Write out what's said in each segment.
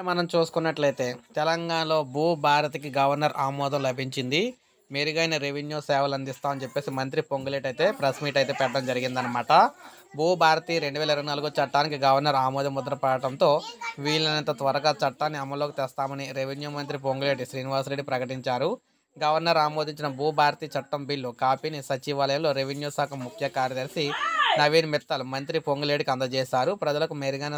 మనం చూసుకున్నట్లయితే తెలంగాణలో భూభారతికి గవర్నర్ ఆమోదం లభించింది. మెరుగైన రెవెన్యూ సేవలు అందిస్తామని చెప్పేసి మంత్రి పొంగులేటి అయితే ప్రెస్ మీట్ అయితే పెట్టడం జరిగిందనమాట. భూభారతి 2024 చట్టానికి గవర్నర్ ఆమోద ముద్ర పడటంతో వీలైనంత త్వరగా చట్టాన్ని అమల్లోకి తెస్తామని రెవెన్యూ మంత్రి పొంగులేటి శ్రీనివాసరెడ్డి ప్రకటించారు. గవర్నర్ ఆమోదించిన భూభారతి చట్టం బిల్లు కాపీని సచివాలయంలో రెవెన్యూ శాఖ ముఖ్య కార్యదర్శి నవీన్ మిత్తల్ మంత్రి పొంగులేటికి అందజేశారు. ప్రజలకు మెరుగైన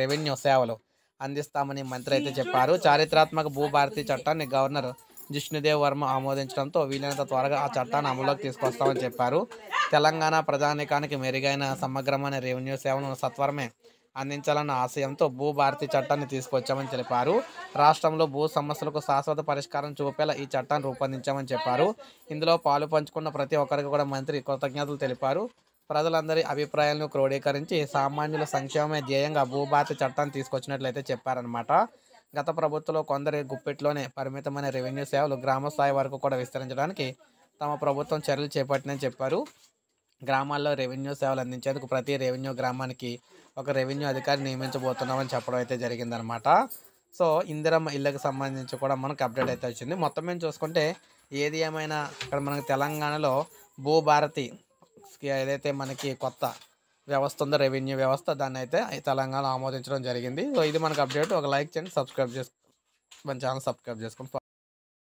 రెవెన్యూ సేవలు అందిస్తామని మంత్రి అయితే చెప్పారు. చారిత్రాత్మక భూభారతి చట్టాన్ని గవర్నర్ జిష్ణుదేవ్ వర్మ ఆమోదించడంతో వీలైనంత త్వరగా ఆ చట్టాన్ని అమల్లోకి తీసుకొస్తామని చెప్పారు. తెలంగాణ ప్రజానీకానికి మెరుగైన సమగ్రమైన రెవెన్యూ సేవలను సత్వరమే అందించాలన్న ఆశయంతో భూభారతి చట్టాన్ని తీసుకొచ్చామని తెలిపారు. రాష్ట్రంలో భూ సమస్యలకు శాశ్వత పరిష్కారం చూపేలా ఈ చట్టాన్ని రూపొందించామని చెప్పారు. ఇందులో పాలు పంచుకున్న ప్రతి ఒక్కరికి కూడా మంత్రి కృతజ్ఞతలు తెలిపారు. ప్రజలందరి అభిప్రాయాలను క్రోడీకరించి సామాన్యుల సంక్షేమమే ధ్యేయంగా భూభారతి చట్టాన్ని తీసుకొచ్చినట్లయితే చెప్పారనమాట. గత ప్రభుత్వంలో కొందరి గుప్పెట్లోనే పరిమితమైన రెవెన్యూ సేవలు గ్రామ స్థాయి వరకు కూడా విస్తరించడానికి తమ ప్రభుత్వం చర్యలు చేపట్టిందని చెప్పారు. గ్రామాల్లో రెవెన్యూ సేవలు అందించేందుకు ప్రతి రెవెన్యూ గ్రామానికి ఒక రెవెన్యూ అధికారి నియమించబోతున్నామని చెప్పడం అయితే జరిగిందనమాట. సో ఇందిరమ్మ ఇళ్ళకి సంబంధించి కూడా మనకు అప్డేట్ అయితే వచ్చింది. మొత్తం మేము చూసుకుంటే ఏది ఏమైనా ఇక్కడ మనకు తెలంగాణలో భూభారతి ఏదైతే మనకి కొత్త వ్యవస్థ ఉందో రెవెన్యూ వ్యవస్థ దాన్ని అయితే తెలంగాణ ఆమోదించడం జరిగింది. సో ఇది మనకు అప్డేట్. ఒక లైక్ చేయండి, సబ్స్క్రైబ్ చేసుకో, మన ఛానల్ సబ్స్క్రైబ్ చేసుకోండి.